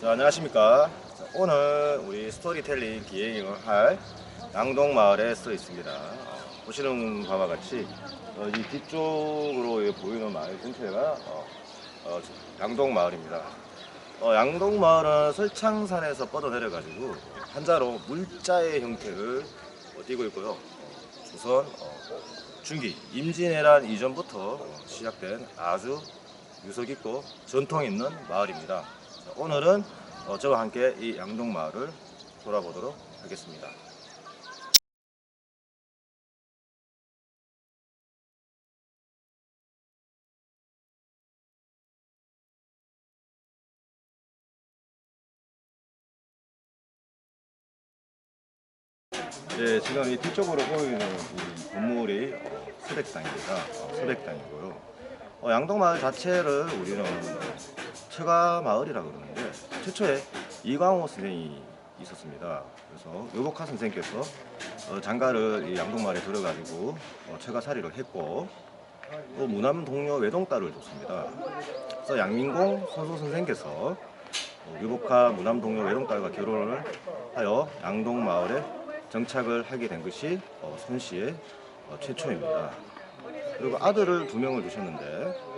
자, 안녕하십니까. 자, 오늘 우리 스토리텔링 기획을 할 양동마을에 서 있습니다. 보시는 바와 같이 이 뒤쪽으로 보이는 마을 전체가 양동마을입니다. 양동마을은 설창산에서 뻗어내려 가지고 한자로 물자의 형태를 띠고 있고요. 조선 중기 임진왜란 이전부터 시작된 아주 유서 깊고 전통 있는 마을입니다. 자, 오늘은 저와 함께 이 양동마을을 돌아보도록 하겠습니다. 네, 지금 이 뒤쪽으로 보이는 이 건물이 서백당입니다. 서백당이고요. 양동마을 자체를 우리는 처가마을이라고 그러는데 최초에 이광호 선생이 있었습니다. 그래서 요복화 선생께서 장가를 이 양동마을에 들어가지고 처가살이를 했고 또 무남 동료 외동딸을 뒀습니다. 그래서 양민공 선소 선생께서 유복화 무남 동료 외동딸과 결혼을 하여 양동마을에 정착을 하게 된 것이 손씨의 최초입니다. 그리고 아들을 두 명을 두셨는데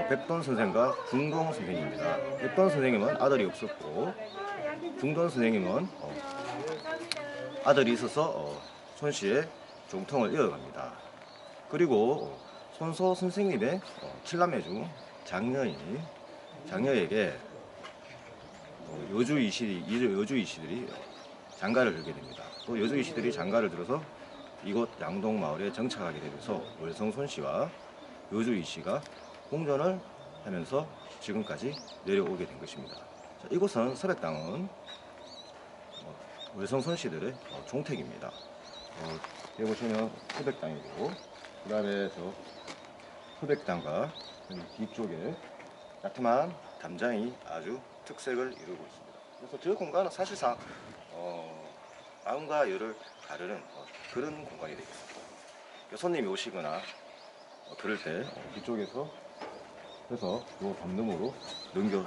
백돈 선생과 중동 선생입니다. 백돈 선생님은 아들이 없었고 중돈 선생님은 아들이 있어서 손씨의 종통을 이어갑니다. 그리고 손소 선생님의 칠남매 중 장녀에게 여주 이씨들이 장가를 들게 됩니다. 또 여주 이씨들이 장가를 들어서 이곳 양동마을에 정착하게 되면서 월성 손씨와 여주 이씨가 공존을 하면서 지금까지 내려오게 된 것입니다. 자, 이곳은 서백당은 월성 손씨들의 종택입니다. 여기 보시면 서백당이고 그 다음에 저 서백당과 뒤쪽에 따뜻한 담장이 아주 특색을 이루고 있습니다. 그래서 저 공간은 사실상 마음과 열을 가르는 그런 공간이 되겠습니다. 손님이 오시거나 그럴 때 뒤쪽에서 해서 요 담능으로 넘겨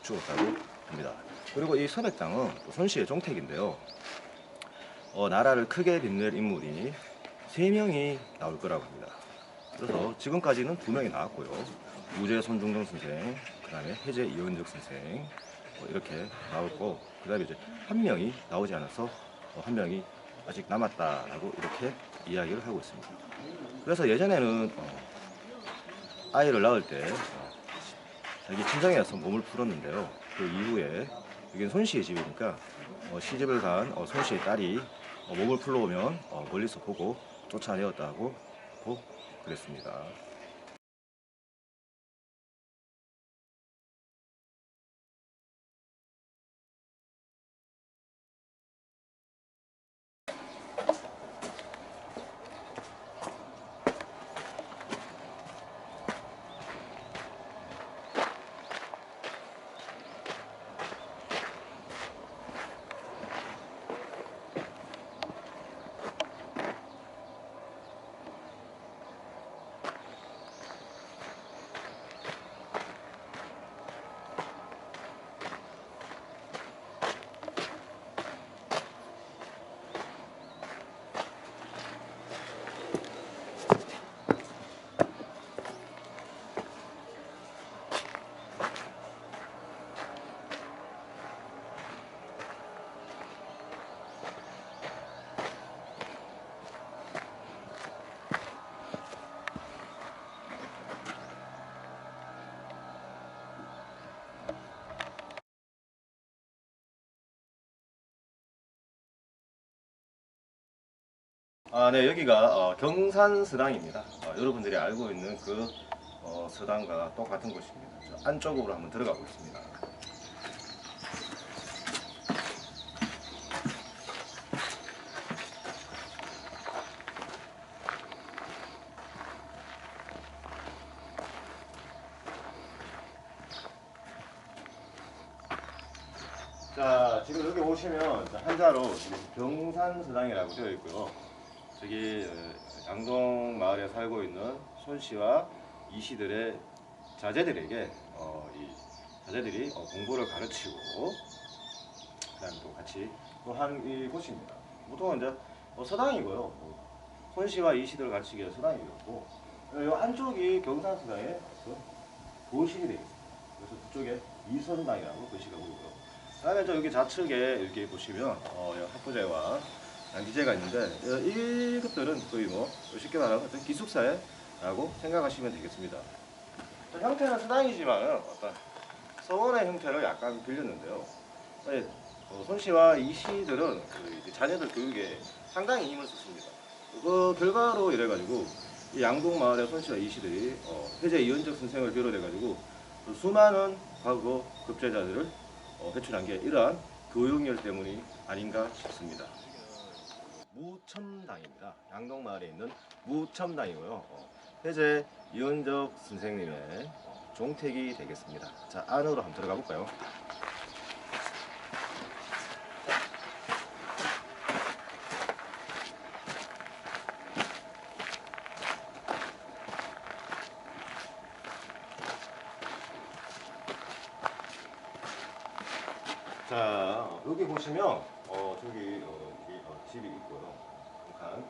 주었다고 합니다. 그리고 이 서백당은 손씨의 종택인데요. 나라를 크게 빛낼 인물이 3명이 나올 거라고 합니다. 그래서 지금까지는 2명이 나왔고요. 우제 손중동 선생, 그 다음에 해제 이원적 선생 이렇게 나왔고, 그 다음에 이제 1명이 나오지 않아서 1명이 아직 남았다라고 이렇게 이야기를 하고 있습니다. 그래서 예전에는 아이를 낳을 때 자기 친정에 가서 몸을 풀었는데요. 그 이후에 여기는 손씨의 집이니까 시집을 간 손씨의 딸이 몸을 풀러 오면 멀리서 보고 쫓아내었다고 그랬습니다. 네, 여기가 경산서당입니다. 여러분들이 알고 있는 그 서당과 똑같은 곳입니다. 저 안쪽으로 한번 들어가 보겠습니다. 자, 지금 여기 오시면 한자로 경산서당이라고 되어 있고요. 저기 양동 마을에 살고 있는 손씨와 이씨들의 자제들에게 이 자제들이 공부를 가르치고 그다음에 또 같이 또 하는 이곳입니다. 보통은 이제 서당이고요. 손씨와 이씨들을 가르치기 위한 서당이었고, 이 안쪽이 경상서당의 도실이 되겠습니다. 그래서 그쪽에 이선당이라고 글씨가 보이고요. 그다음에 여기 좌측에 이렇게 보시면 학부제와 양지제가 있는데, 이것들은 거의 쉽게 말하면 어떤 기숙사라고 생각하시면 되겠습니다. 형태는 서당이지만 어떤 서원의 형태를 약간 빌렸는데요. 손씨와 이씨들은 자녀들 교육에 상당히 힘을 썼습니다. 그 결과로 이래가지고 이 양동 마을의 손씨와 이씨들이 해제 이원적 선생을 비롯해가지고 수많은 과거 급제자들을 배출한 게 이러한 교육열 때문이 아닌가 싶습니다. 무첨당입니다. 양동 마을에 있는 무첨당이고요. 해제 이원적 선생님의 종택이 되겠습니다. 자, 안으로 한번 들어가 볼까요? 자, 여기 보시면 저기 집이 있고요. 한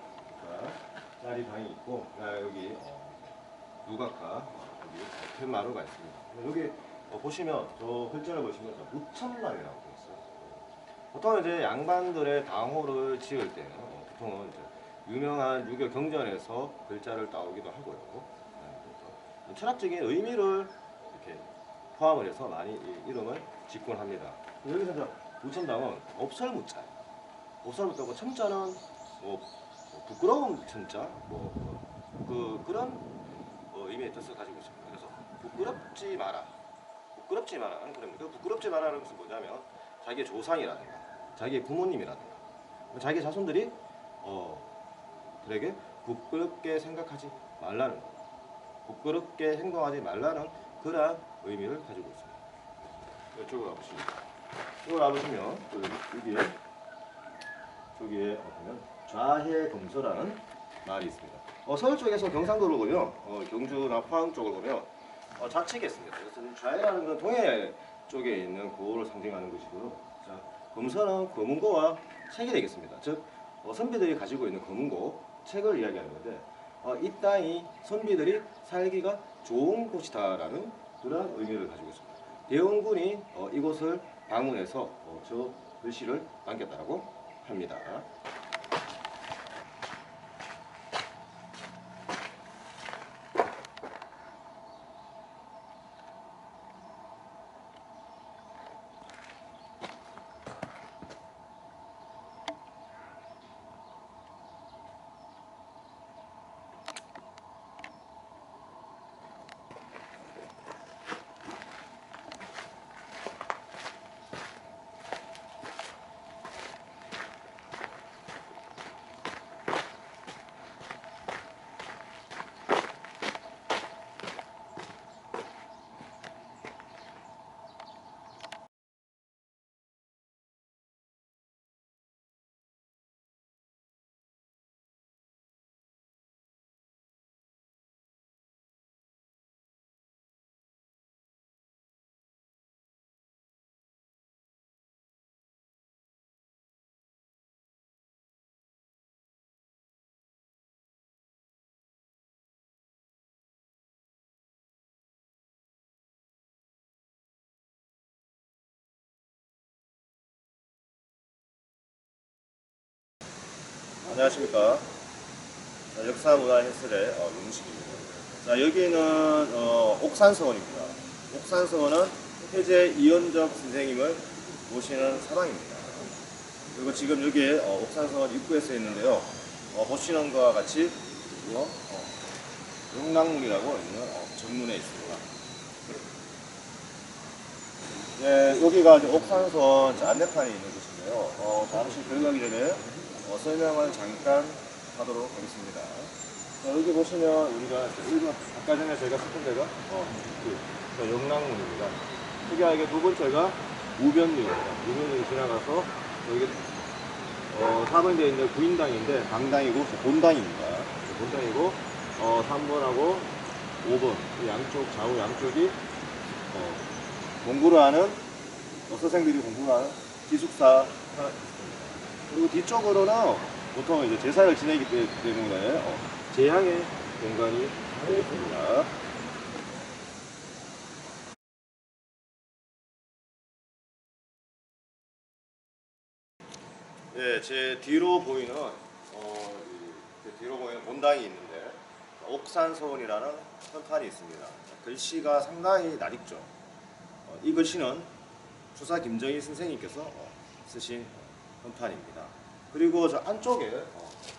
짜리 방이 있고, 여기 누각화 여기 팻마루가 있습니다. 여기 보시면 저 글자를 보시면 무첨당이라고 되어 있어요. 보통 이제 양반들의 당호를 지을 때는 보통은 이제 유명한 유교 경전에서 글자를 따오기도 하고요. 철학적인 의미를 이렇게 포함을 해서 많이 이 이름을 짓곤 합니다. 여기서 이제 무첨당은 없설무자, 없설무자고 첨자는 부끄러운 첨자, 그런 의미의 뜻을 가지고 있습니다. 그래서 부끄럽지 마라, 부끄럽지 마라 하는 그럽니다. 부끄럽지 마라는 것은 뭐냐면 자기의 조상이라든가 자기의 부모님이라든가 자기 자손들이 들에게 부끄럽게 생각하지 말라는 것, 부끄럽게 행동하지 말라는 그러한 의미를 가지고 있습니다. 이쪽으로 와보시면, 이쪽으로 와보시면 저기에 보면 좌해검서라는 말이 있습니다. 서울 쪽에서 경상도를 보면 경주나 포항 쪽을 보면 좌측에 있습니다. 그래서 좌해라는 건 동해 쪽에 있는 고을을 상징하는 것이고요. 자, 검서는 검은고와 책이 되겠습니다. 즉 선비들이 가지고 있는 검은고, 책을 이야기하는 건데, 이 땅이 선비들이 살기가 좋은 곳이다라는 그런 의미를 가지고 있습니다. 대원군이 이곳을 방문해서 저 글씨를 남겼다고 합니다. 안녕하십니까. 역사문화해설의 윤식입니다. 자, 여기는 옥산서원입니다. 옥산서원은 해제 이원적 선생님을 모시는 사당입니다. 그리고 지금 여기에 옥산서원 입구에 서 있는데요. 보시는 것과 같이 영랑문이라고 있는 정문에 있습니다. 네, 여기가 이제 옥산서원 안내판이 있는 곳인데요. 잠시 들어가기 전에 설명을 잠깐 하도록 하겠습니다. 자, 여기 보시면 우리가 아까 전에 저희가 썼던 데가 영랑문입니다. 특이하게 두 번째가 우변리입니다. 우변리를 지나가서 여기 4번에 있는 구인당인데 당당이고 본당입니다. 본당이고 3번하고 5번 양쪽 좌우 양쪽이 공부를 하는 선생들이 공부를 하는 기숙사가 있습니다. 그리고 뒤쪽으로는 보통 이제 제사를 지내기 때문에 제향의 공간이 되겠습니다. 네, 제 뒤로 보이는 본당이 있는데 옥산서원이라는 현판이 있습니다. 글씨가 상당히 낯익죠. 이 글씨는 추사 김정희 선생님께서 쓰신 현판입니다. 그리고 저 안쪽에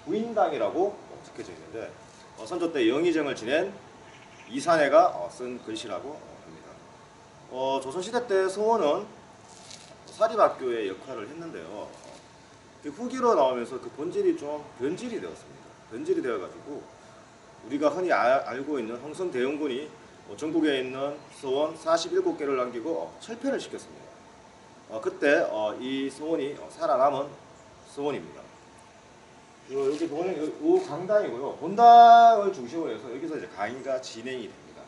부인당이라고 적혀져 있는데 선조 때 영의정을 지낸 이사내가 쓴 글씨라고 합니다. 조선시대 때 서원은 사립학교의 역할을 했는데요. 후기로 나오면서 그 본질이 좀 변질이 되었습니다. 변질이 되어가지고 우리가 흔히 알고 있는 흥성대원군이 전국에 있는 서원 47개를 남기고 철폐를 시켰습니다. 그때 이 서원이 살아남은 서원입니다. 여기 보면 이 강당이고요. 본당을 중심으로 해서 여기서 이제 강의가 진행이 됩니다.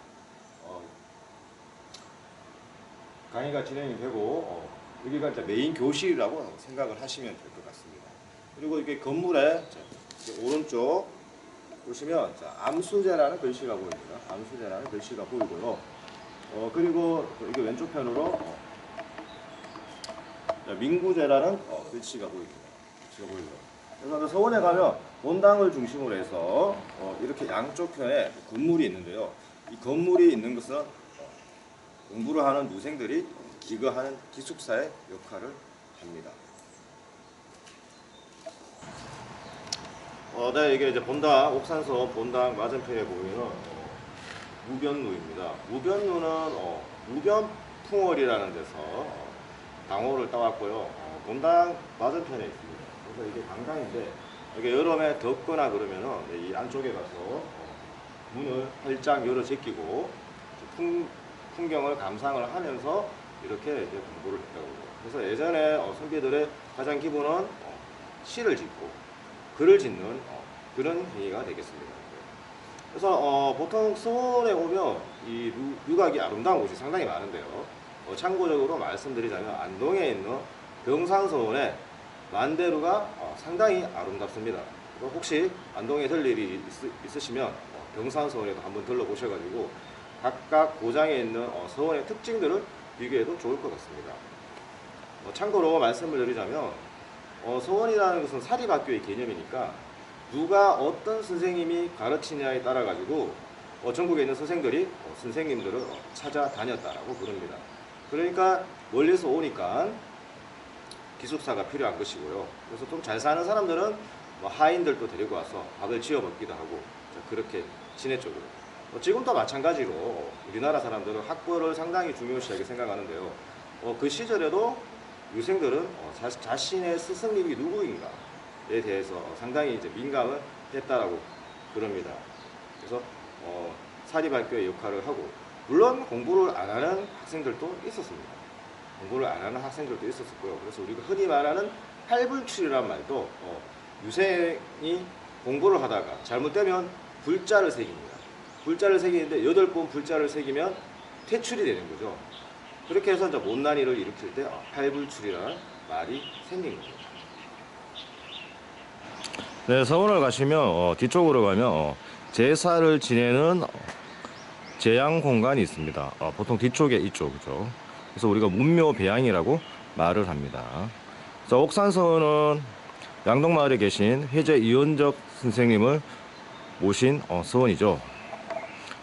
강의가 진행이 되고 여기가 이제 메인 교실이라고 생각을 하시면 될 것 같습니다. 그리고 이게 건물의 오른쪽 보시면 암수제라는 글씨가 보입니다. 암수제라는 글씨가 보이고요. 그리고 이게 왼쪽 편으로 민구제라는 글씨가 보입니다. 그래서 서원에 가면 본당을 중심으로 해서 이렇게 양쪽 편에 건물이 있는데요. 이 건물이 있는 것은 공부를 하는 누생들이 이거 하는 기숙사의 역할을 합니다. 네, 이게 이제 본당, 옥산서 본당 맞은편에 보이는 무변루입니다. 무변루는 무변풍월이라는 데서 당호를 따왔고요. 본당 맞은편에 있습니다. 그래서 이게 강당인데 이게 여름에 덥거나 그러면은 이 안쪽에 가서 문을 활짝 열어 제끼고 풍경을 감상을 하면서 이렇게 이제 공부를 했다고 해요. 그래서 예전에 선비들의 가장 기본은 시를 짓고 글을 짓는 그런 행위가 되겠습니다. 그래서 보통 서원에 오면 이 유곽이 아름다운 곳이 상당히 많은데요. 참고적으로 말씀드리자면 안동에 있는 병산서원의 만대루가 상당히 아름답습니다. 혹시 안동에 들 일이 있으시면 병산서원에도 한번 들러보셔가지고 각각 고장에 있는 서원의 특징들을 비교해도 좋을 것 같습니다. 참고로 말씀을 드리자면 서원이라는 것은 사립학교의 개념이니까 누가 어떤 선생님이 가르치냐에 따라 가지고 전국에 있는 선생님들을 찾아다녔다라고 부릅니다. 그러니까 멀리서 오니까 기숙사가 필요한 것이고요. 그래서 좀 잘 사는 사람들은 하인들도 데리고 와서 밥을 지어 먹기도 하고 그렇게 지냈죠. 지금도 마찬가지로 우리나라 사람들은 학벌을 상당히 중요시하게 생각하는데요. 그 시절에도 유생들은 자신의 스승님이 누구인가에 대해서 상당히 이제 민감을 했다라고 그럽니다. 그래서 사립학교의 역할을 하고 물론 공부를 안 하는 학생들도 있었습니다. 공부를 안 하는 학생들도 있었고요. 그래서 우리가 흔히 말하는 팔불출이라는 말도 유생이 공부를 하다가 잘못되면 불자를 새깁니다. 불자를 새기는데 8번 불자를 새기면 퇴출이 되는 거죠. 그렇게 해서 이제 못난이를 일으킬 때 팔불출이라는 말이 생긴 겁니다. 네, 서원을 가시면 뒤쪽으로 가면 제사를 지내는 제양 공간이 있습니다. 보통 뒤쪽에 이쪽이죠. 그래서 우리가 문묘배양이라고 말을 합니다. 자, 옥산서원은 양동마을에 계신 회제 이원적 선생님을 모신 서원이죠.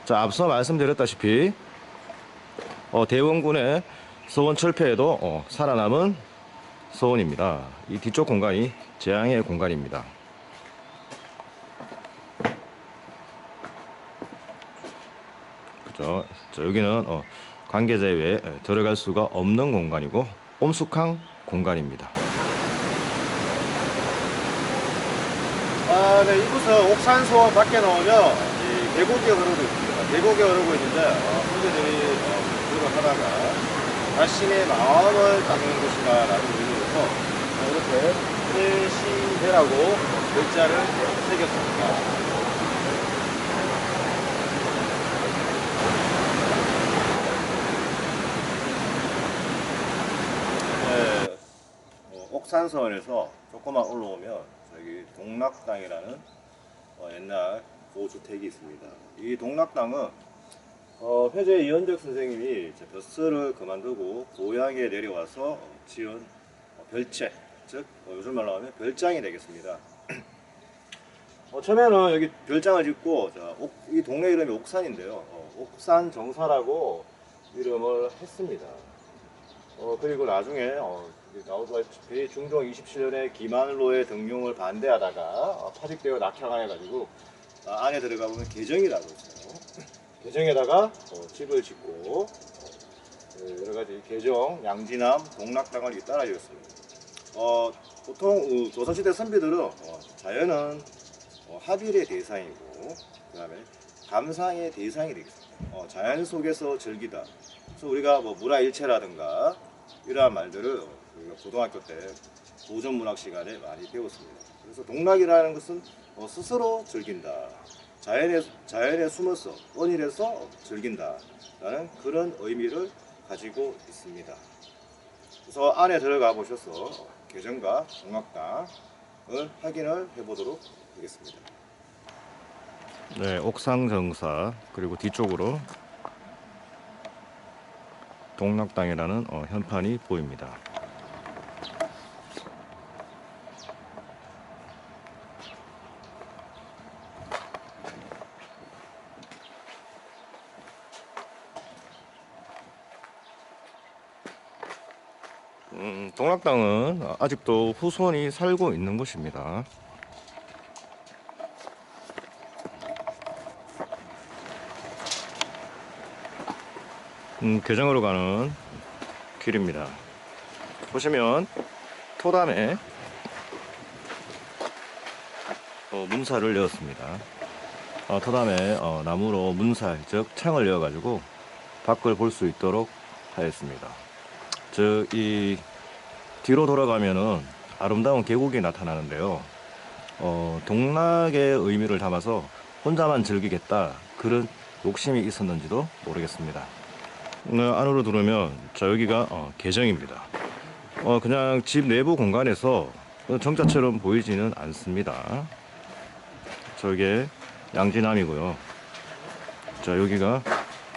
자, 앞서 말씀드렸다시피 대원군의 서원 철폐에도 살아남은 서원입니다. 이 뒤쪽 공간이 제양의 공간입니다. 그죠? 자, 여기는 관계자 외에 들어갈 수가 없는 공간이고 엄숙한 공간입니다. 네, 이곳은 옥산서원 밖에 나오면 이 계곡이 흐르고 있습니다. 계곡이 흐르고 있는데 선배들이 공부를 하다가 자신의 마음을 닦는 곳이다 라는 의미에서 이렇게 일신대라고 글자를 새겼습니다. 옥산서원에서 조금만 올라오면 저기 동락당이라는 옛날 고주택이 있습니다. 이 동락당은 회재 이현적 선생님이 벼슬을 그만두고 고향에 내려와서 지은 별채, 즉 요즘 말로 하면 별장이 되겠습니다. 처음에는 여기 별장을 짓고 이 동네 이름이 옥산인데요. 옥산 정사라고 이름을 했습니다. 그리고 나중에 나오다시피 중종 27년에 기만로의 등용을 반대하다가 파직되어 낙향해가지고 안에 들어가 보면 개정이라고 있어요. 개정에다가 집을 짓고 여러가지 개정, 양지남, 동락당을 잇따라 지었습니다. 보통 조선시대 선비들은 자연은 합일의 대상이고 그 다음에 감상의 대상이 되겠습니다. 자연 속에서 즐기다. 그래서 우리가 문화일체라든가 이러한 말들을 우리가 고등학교 때 고전문학 시간에 많이 배웠습니다. 그래서 동락이라는 것은 스스로 즐긴다. 자연에 숨어서 언일에서 즐긴다라는 그런 의미를 가지고 있습니다. 그래서 안에 들어가 보셔서 개정과 동락당을 확인을 해보도록 하겠습니다. 네, 옥상정사 그리고 뒤쪽으로 동락당이라는 현판이 보입니다. 동락당은 아직도 후손이 살고 있는 곳입니다. 개정으로 가는 길입니다. 보시면 토담에 문살을 넣었습니다. 토담에 나무로 문살, 즉 창을 넣어 가지고 밖을 볼 수 있도록 하였습니다. 즉 이 뒤로 돌아가면은 아름다운 계곡이 나타나는데요. 동락의 의미를 담아서 혼자만 즐기겠다 그런 욕심이 있었는지도 모르겠습니다. 안으로 들어오면 자 여기가 개정입니다. 그냥 집 내부 공간에서 정자처럼 보이지는 않습니다. 저게 양지남이고요. 자 여기가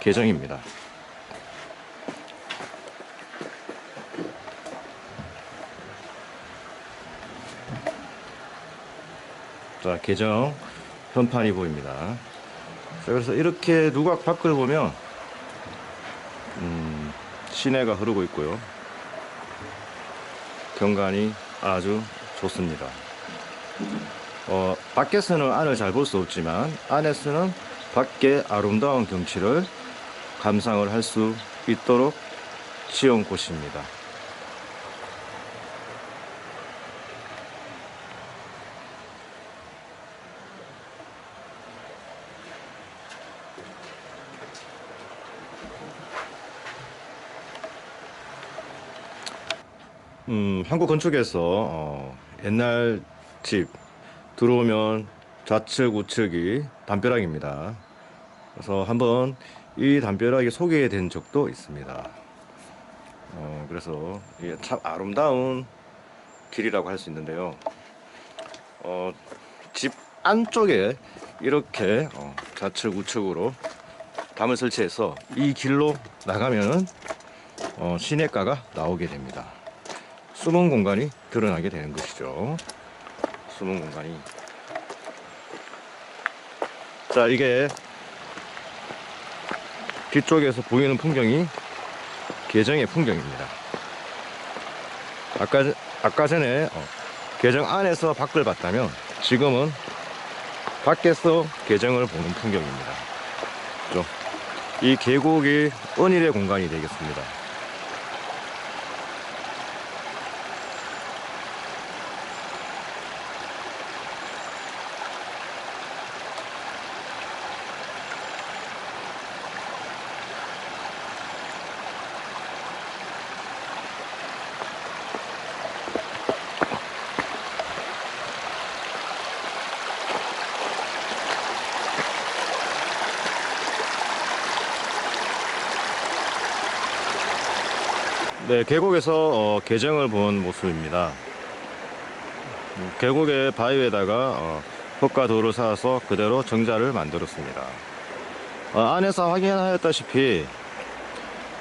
개정입니다. 자 개정 현판이 보입니다. 자 그래서 이렇게 누각 밖을 보면 시내가 흐르고 있고요. 경관이 아주 좋습니다. 밖에서는 안을 잘 볼 수 없지만 안에서는 밖의 아름다운 경치를 감상을 할 수 있도록 지은 곳입니다. 한국 건축에서 옛날 집 들어오면 좌측 우측이 담벼락입니다. 그래서 한번 이 담벼락이 소개된 적도 있습니다. 그래서 이게 참 아름다운 길이라고 할 수 있는데요. 집 안쪽에 이렇게 좌측 우측으로 담을 설치해서 이 길로 나가면은 시내가가 나오게 됩니다. 숨은 공간이 드러나게 되는 것이죠. 숨은 공간이. 자, 이게 뒤쪽에서 보이는 풍경이 개정의 풍경입니다. 아까 전에 개정 안에서 밖을 봤다면 지금은 밖에서 개정을 보는 풍경입니다. 이 계곡이 은일의 공간이 되겠습니다. 네, 계곡에서 개정을 본 모습입니다. 계곡의 바위에다가 흙과 돌을 쌓아서 그대로 정자를 만들었습니다. 안에서 확인하였다시피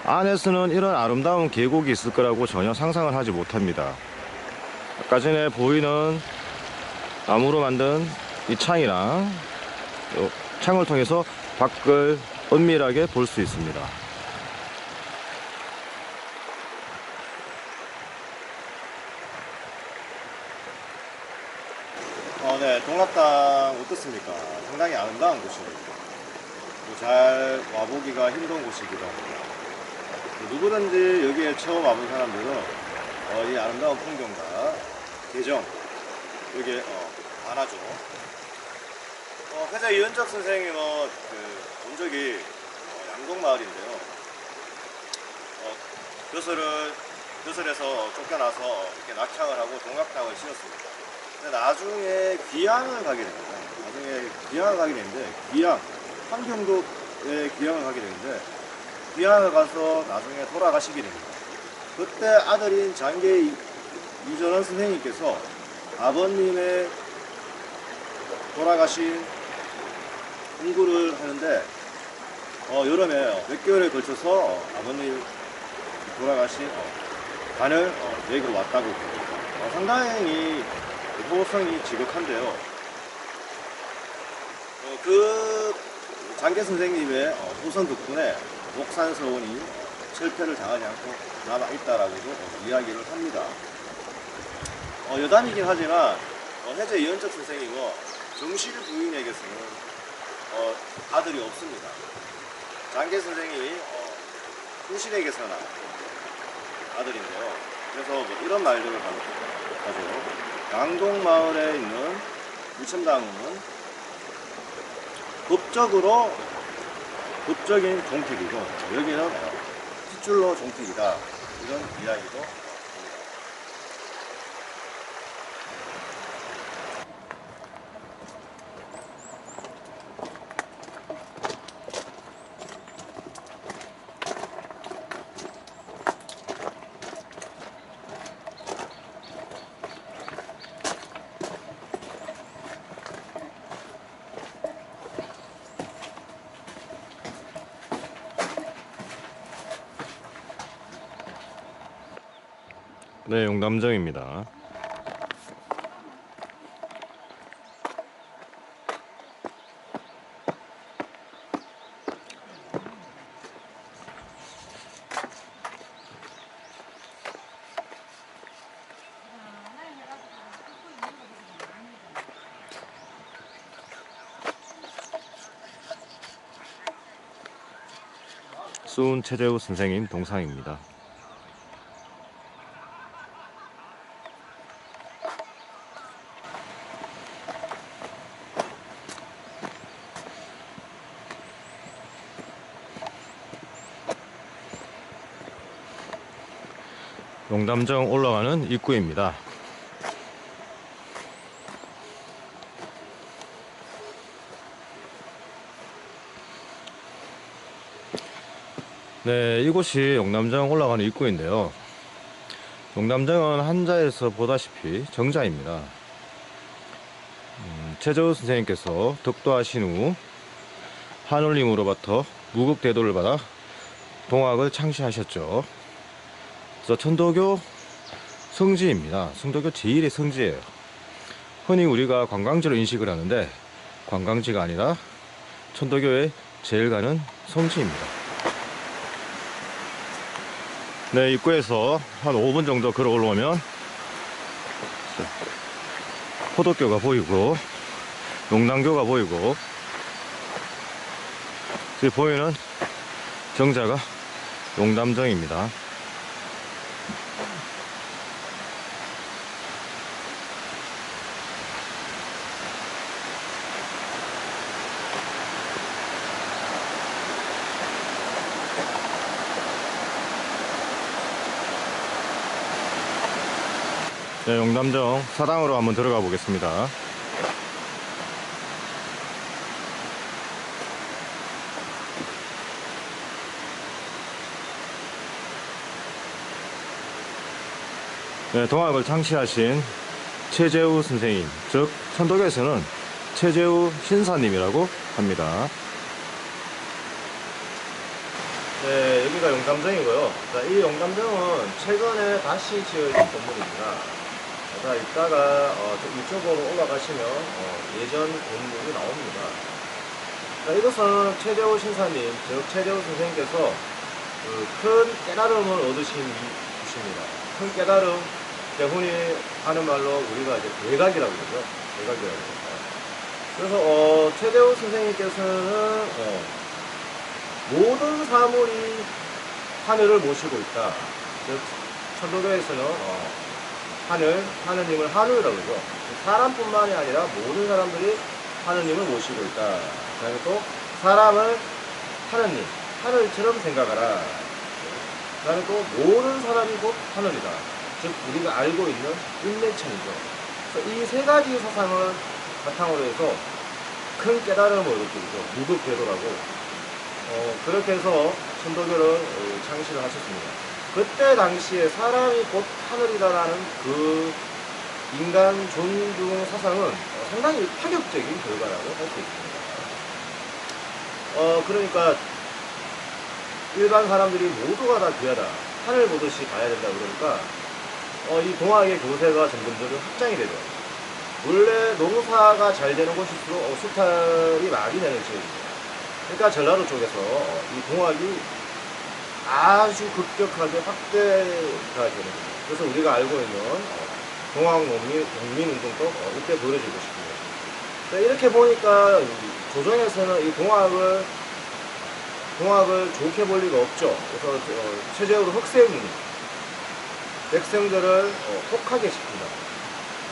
안에서는 이런 아름다운 계곡이 있을 거라고 전혀 상상을 하지 못합니다. 아까 전에 보이는 나무로 만든 이 창이랑 창을 통해서 밖을 은밀하게 볼 수 있습니다. 네, 동락당 어떻습니까? 상당히 아름다운 곳이에요. 잘 와보기가 힘든 곳이기도 합니다. 누구든지 여기에 처음 와본 사람들은 이 아름다운 풍경과 계정 여기에 반하죠. 회자 이은적 선생님은 본 적이 양동마을인데요. 벼슬에서 쫓겨나서 이렇게 낙향을 하고 동락당을 지었습니다. 근데 나중에 귀향을 가게 되는데 함경도에 귀향을 가게 되는데 귀향을 가서 나중에 돌아가시게 됩니다. 그때 아들인 장계 이전원 선생님께서 아버님의 돌아가신 공부를 하는데 여름에 몇 개월에 걸쳐서 아버님 돌아가신 관을 여기로 왔다고 상당히 호성이 지극한데요. 그 장계 선생님의 후손 덕분에 목산서원이 철폐를 당하지 않고 남아있다라고도 이야기를 합니다. 여담이긴 하지만 해제 이은적 선생님은 정실 부인에게서는 아들이 없습니다. 장계 선생님이 후신에게서나 아들인데요. 그래서 이런 말들을 하죠. 양동마을에 있는 유천당은 법적인 종택이고 여기는 핏줄로 종택이다, 이런 이야기도 합니다. 네, 용담정입니다. 수은 최재우 선생님 동상입니다. 용담정 올라가는 입구입니다. 네, 이곳이 용담정 올라가는 입구인데요. 용담정은 한자에서 보다시피 정자입니다. 최재우 선생님께서 덕도하신 후 하늘님으로부터 무극대도를 받아 동학을 창시하셨죠. 그래서 천도교 성지입니다. 천도교 제1의 성지예요. 흔히 우리가 관광지로 인식을 하는데 관광지가 아니라 천도교에 제일 가는 성지입니다. 네, 입구에서 한 5분 정도 걸어 올라오면 포도교가 보이고 용담교가 보이고 지금 보이는 정자가 용담정입니다. 네, 용담정 사당으로 한번 들어가 보겠습니다. 네, 동학을 창시하신 최재우 선생님, 즉 천도교에서는 최재우 신사님이라고 합니다. 네, 여기가 용담정이고요. 자, 이 용담정은 최근에 다시 지어진 건물입니다. 자, 이따가 이쪽으로 올라가시면 예전 건물이 나옵니다. 자, 이것은 최재우 신사님, 즉 최재우 선생님께서 큰 깨달음을 얻으신 곳입니다. 큰 깨달음, 흔히 하는 말로 우리가 이제 대각이라고 그러죠. 대각이라고 합니다. 그래서 최재우 선생님께서는 모든 사물이 하늘을 모시고 있다. 즉 천도교에서는 하느님을 하늘이라고 그러죠. 사람뿐만이 아니라 모든 사람들이 하느님을 모시고 있다. 그다음에 또 사람을 하느님, 하늘처럼 생각하라. 그다음에 또 모든 사람이 곧 하늘이다. 즉 우리가 알고 있는 인내천이죠. 이 세 가지 사상을 바탕으로 해서 큰 깨달음을 얻었죠. 무급궤도라고. 그렇게 해서 천도교를 창시를 하셨습니다. 그때 당시에 사람이 곧 하늘이다라는 그 인간 존중 사상은 상당히 파격적인 결과라고 할 수 있습니다. 그러니까 일반 사람들이 모두가 다 귀하다, 하늘 보듯이 봐야 된다 그러니까 이 동학의 교세가 점점점 확장이 되죠. 원래 농사가 잘 되는 곳일수록 수탈이 많이 되는 지역입니다. 그러니까 전라도 쪽에서 이 동학이 아주 급격하게 확대가 되는 거죠. 그래서 우리가 알고 있는 동학농민운동도 이때 벌어지고 싶습니다. 이렇게 보니까 조정에서는 이 동학을 좋게 볼 리가 없죠. 그래서 최재우로 흑세운 백성들을 혹하게 시킨다.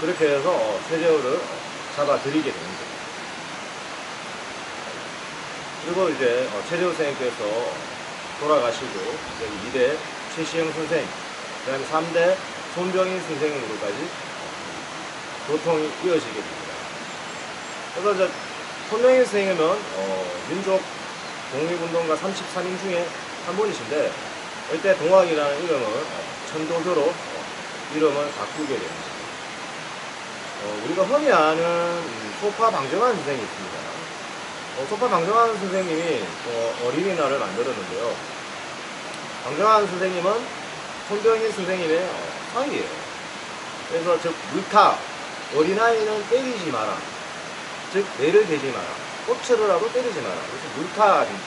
그렇게 해서 최재우를 잡아들이게 됩니다. 그리고 이제 최재우 선생님께서 돌아가시고 2대 최시영 선생, 그 다음에 3대 손병인 선생으로까지 도통이 이어지게 됩니다. 그래서 이제 손병인 선생님은 민족 독립운동가 33인 중에 한 분이신데 이때 동학이라는 이름을 천도교로 이름을 바꾸게 됩니다. 우리가 흔히 아는 소파 방정환 선생이 있습니다. 소파 방정환 선생님이 어린이날을 만들었는데요. 방정환 선생님은 손병인 선생님의 사위예요. 그래서 즉 물타, 어린아이는 때리지 마라. 즉 매를 대지 마라. 꼬치르라도 때리지 마라. 그래서 물타 정신.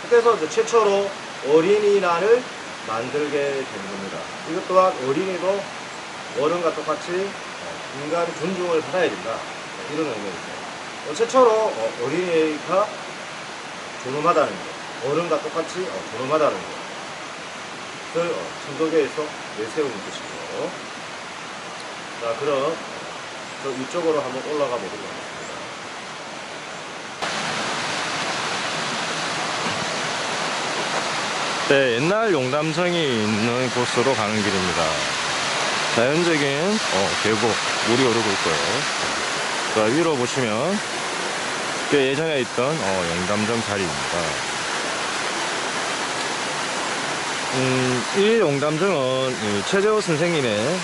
그래서 최초로 어린이날을 만들게 된 겁니다. 이것 또한 어린이도 어른과 똑같이 인간 존중을 받아야 된다. 이런 의미입니다. 최초로 어린이가 존엄하다는 것, 어른과 똑같이 존엄하다는 것을 천도교에서 내세우는 것이고. 자, 그럼 저 위쪽으로 한번 올라가 보도록 하겠습니다. 네, 옛날 용담정이 있는 곳으로 가는 길입니다. 자연적인 계곡, 물이 오르고 있고요. 자, 위로 보시면 예전에 있던 용담정 자리입니다. 이 용담정은 최재우 선생님의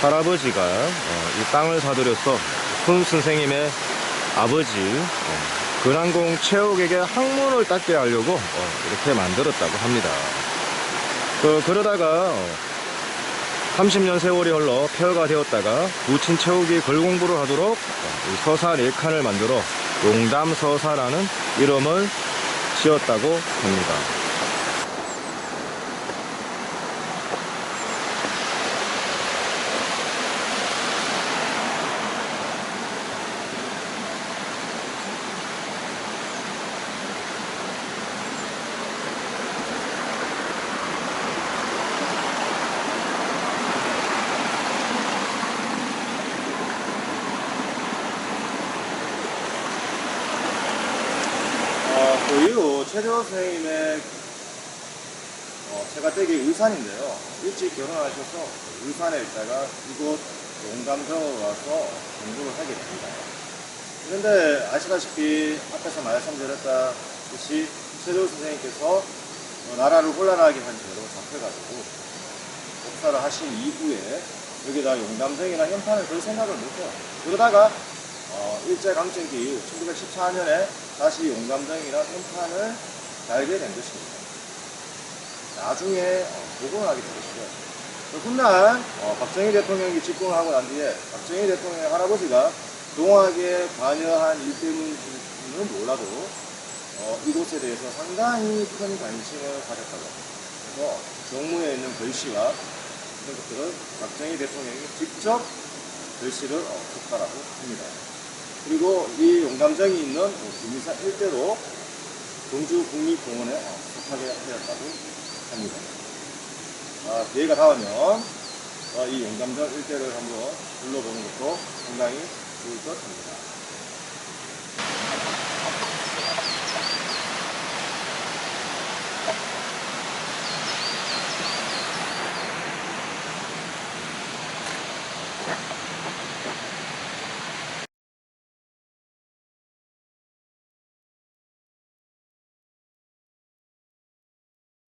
할아버지가 이 땅을 사들여서 손 선생님의 아버지 근안공 최욱에게 학문을 닦게 하려고 이렇게 만들었다고 합니다. 그러다가 30년 세월이 흘러 폐허가 되었다가 부친 최욱이 글 공부를 하도록 서사 4칸을 만들어 용담서사라는 이름을 지었다고 합니다. 그 이후 최재우 선생님의 제가 댁이 의산인데요. 일찍 결혼하셔서 의산에 있다가 이곳 용담정으로 와서 공부를 하게 됩니다. 그런데 아시다시피 앞에서 말씀드렸다시피 최재우 선생님께서 나라를 혼란하게 한 죄로 잡혀가지고 복사를 하신 이후에 여기다 용담정이나 현판을 걸 생각을 못해요. 그러다가 일제강점기 1914년에 다시 용담정이나 현판을 달게 된 것입니다. 나중에 복원하게 된 것이고요. 훗날 박정희 대통령이 집권을 하고 난 뒤에 박정희 대통령의 할아버지가 동학에 관여한 일 때문인지는 몰라도 이곳에 대해서 상당히 큰 관심을 가졌다고 합니다. 그래서 정무에 있는 글씨와 이런 것들을 박정희 대통령이 직접 글씨를刻하라고 합니다. 그리고 이 용담정이 있는 구미사 일대로 경주 국립공원에 석하게 되었다고 합니다. 기회가 닿으면 이 용담정 일대를 한번 둘러보는 것도 상당히 좋을 것 같습니다.